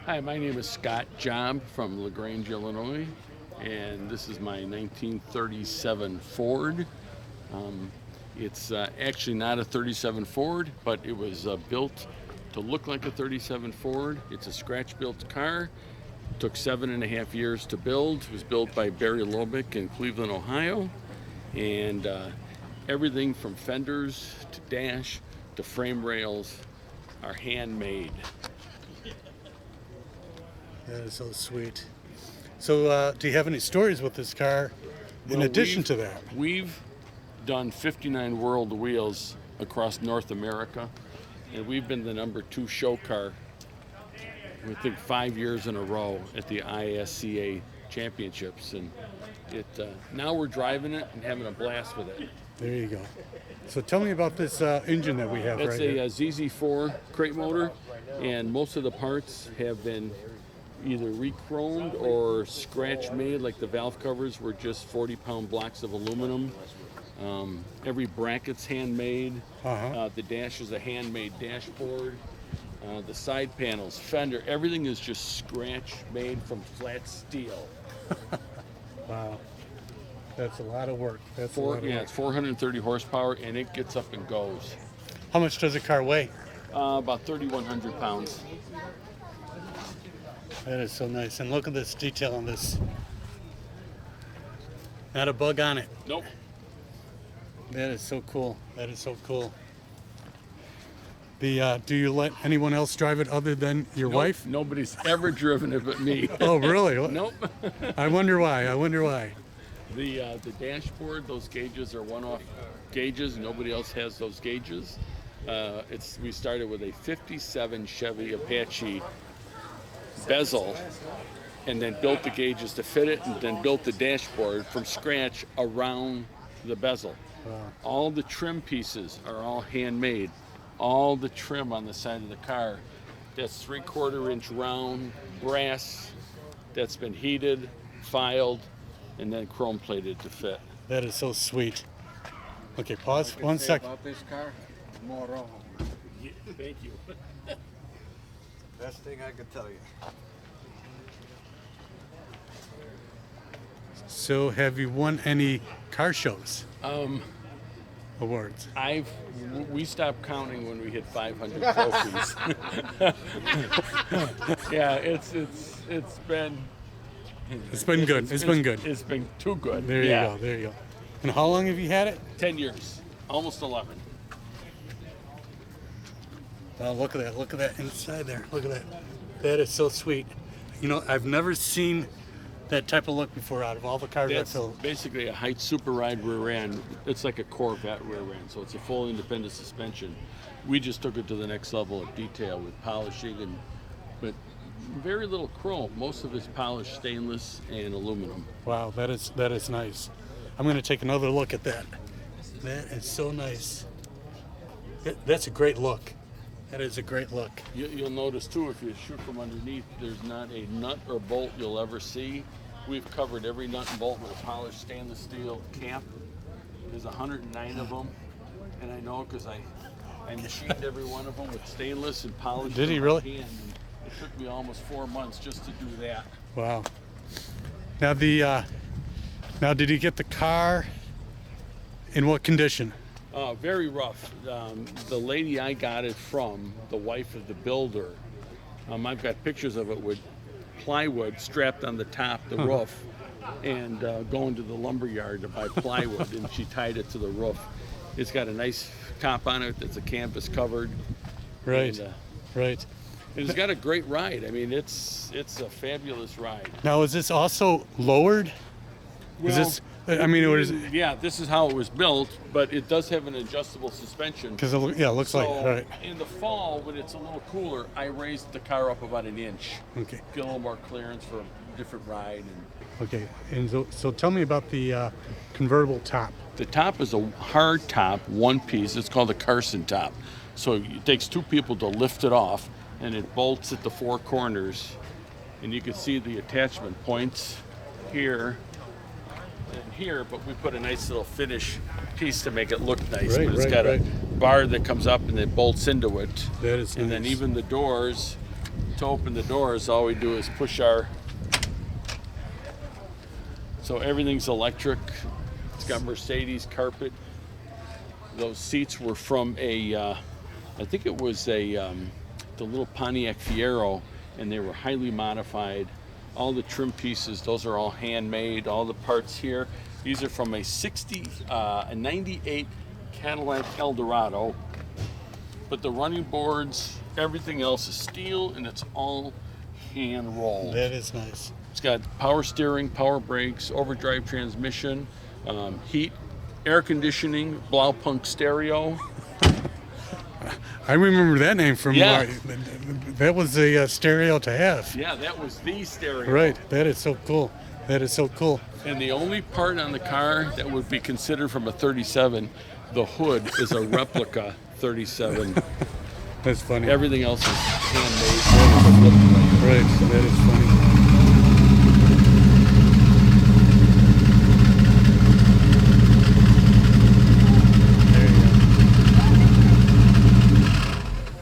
Hi, my name is Scott Job from LaGrange, Illinois, and this is my 1937 Ford. It's actually not a 37 Ford, but it was built to look like a 37 Ford. It's a scratch-built car. Took 7.5 years to build. It was built by Barry Lobick in Cleveland, Ohio, and everything from fenders to dash to frame rails are handmade. That is so sweet. So do you have any stories with this car in addition to that? We've done 59 World Wheels across North America, and we've been the #2 show car, I think 5 years in a row at the ISCA championships, and now we're driving it and having a blast with it. There you go. So tell me about this engine that we have It's right here. a ZZ4 crate motor, and most of the parts have been either re-chromed or scratch made, like the valve covers were just 40-pound blocks of aluminum. Every bracket's handmade. The dash is a handmade dashboard. The side panels, fender, everything is just scratch made from flat steel. Wow. That's a lot of work. That's a lot of work. It's 430 horsepower, and it gets up and goes. How much does a car weigh? About 3,100 pounds. That is so nice. And look at this detail on this. Not a bug on it. Nope. That is so cool. That is so cool. Do you let anyone else drive it other than your wife? Nobody's ever driven it but me. Oh, really? Nope. I wonder why. I wonder why. The dashboard, those gauges are one-off gauges. Nobody else has those gauges. We started with a 57 Chevy Apache bezel, and then built the gauges to fit it, and then built the dashboard from scratch around the bezel. Wow. All the trim pieces are all handmade. All the trim on the side of the car, that's 3/4 inch round brass that's been heated, filed, and then chrome plated to fit. That is so sweet. Okay, pause 1 second. About this car, more wrong. Yeah, thank you. Best thing I could tell you. So, have you won any car shows? Awards. We stopped counting when we hit 500 trophies. Yeah, it's been good. It's been good. It's been too good. There you go. There you go. And how long have you had it? 10 years, almost 11. Oh, look at that. Look at that inside there. Look at that. That is so sweet. You know, I've never seen that type of look before out of all the cars That's I filled. basically a Heights Super Ride rear end. It's like a Corvette rear end, so it's a full independent suspension. We just took it to the next level of detail with polishing, but very little chrome. Most of it's polished stainless and aluminum. Wow, that is nice. I'm going to take another look at that. That is so nice. That's a great look. That is a great look. You'll notice too, if you shoot from underneath, there's not a nut or bolt you'll ever see. We've covered every nut and bolt with a polished stainless steel cap. There's 109 of them, and I know because I machined every one of them with stainless and polished. Did he by really? hand. It took me almost 4 months just to do that. Wow. Now did you get the car in what condition? Very rough. The lady I got it from, the wife of the builder, I've got pictures of it with plywood strapped on the top, the roof, and going to the lumber yard to buy plywood, and she tied it to the roof. It's got a nice top on it that's a canvas covered. Right, And, right. and it's got a great ride. I mean, it's a fabulous ride. Now is this also lowered? Well, yeah, this is how it was built, but it does have an adjustable suspension. Because it looks like, all right. In the fall, when it's a little cooler, I raised the car up about 1 inch. Okay. Get a little more clearance for a different ride. Okay, and so tell me about the convertible top. The top is a hard top, one piece. It's called a Carson top. So it takes 2 people to lift it off, and it bolts at the 4 corners. And you can see the attachment points here and here, but we put a nice little finish piece to make it look nice. Right, but it's right, got right. a bar that comes up and it bolts into it. That is And then nice. even the doors to open the doors, all we do is push our. So everything's electric. It's got Mercedes carpet. Those seats were from a, I think it was the little Pontiac Fiero, and they were highly modified. All the trim pieces, those are all handmade. All the parts here, these are from a 98 Cadillac Eldorado. But the running boards, everything else is steel, and it's all hand rolled. That is nice. It's got power steering, power brakes, overdrive transmission, heat, air conditioning, Blaupunk stereo. I remember that name from. Yeah. That was a stereo to have. Yeah, that was the stereo. Right. That is so cool. That is so cool. And the only part on the car that would be considered from a 37, the hood is a replica 37. That's funny. Everything else is handmade. Right. That is funny.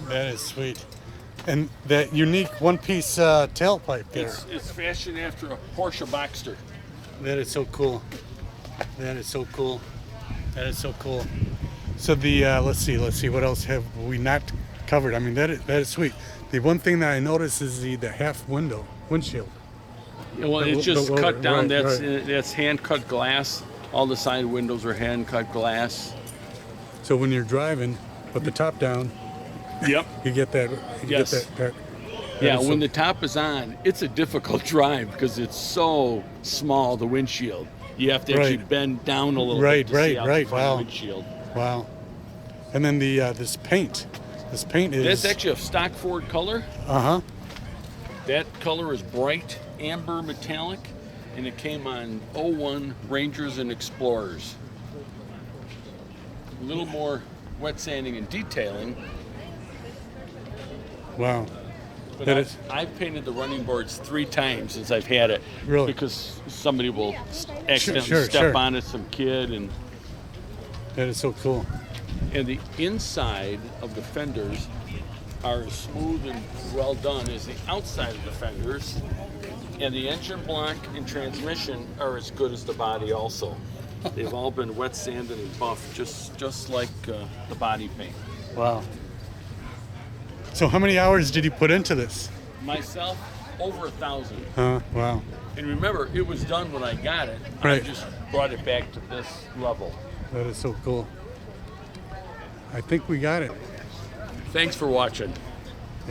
That is sweet. And that unique one-piece tailpipe there. It's fashioned after a Porsche Boxster. That is so cool. That is so cool. That is so cool. So the let's see what else have we not covered. I mean that is sweet. The one thing that I noticed is the half windshield. Yeah, well, it's just the- cut down. right, That's hand cut glass. All the side windows are hand cut glass. So when you're driving with the top down, Yep. you get that. Yes. That Yeah, is when so- the top is on, it's a difficult drive because it's so small, the windshield. You have to actually Right. bend down a little Right, bit to see out right, the front of wow. the windshield. Wow. And then the this paint is. That's actually a stock Ford color. Uh-huh. That color is bright amber metallic, and it came on 01 Rangers and Explorers. A little more wet sanding and detailing, Wow. but That is- I've painted the running boards 3 times since I've had it. Really? Because somebody will accidentally sure, step sure. on it, some kid, and That is so cool. the inside of the fenders are as smooth and well done as the outside of the fenders, and the engine block and transmission are as good as the body also. They've all been wet sanded and buffed just like the body paint. Wow. So how many hours did you put into this? Myself, over 1,000. Wow. And remember, it was done when I got it. Right. I just brought it back to this level. That is so cool. I think we got it. Thanks for watching.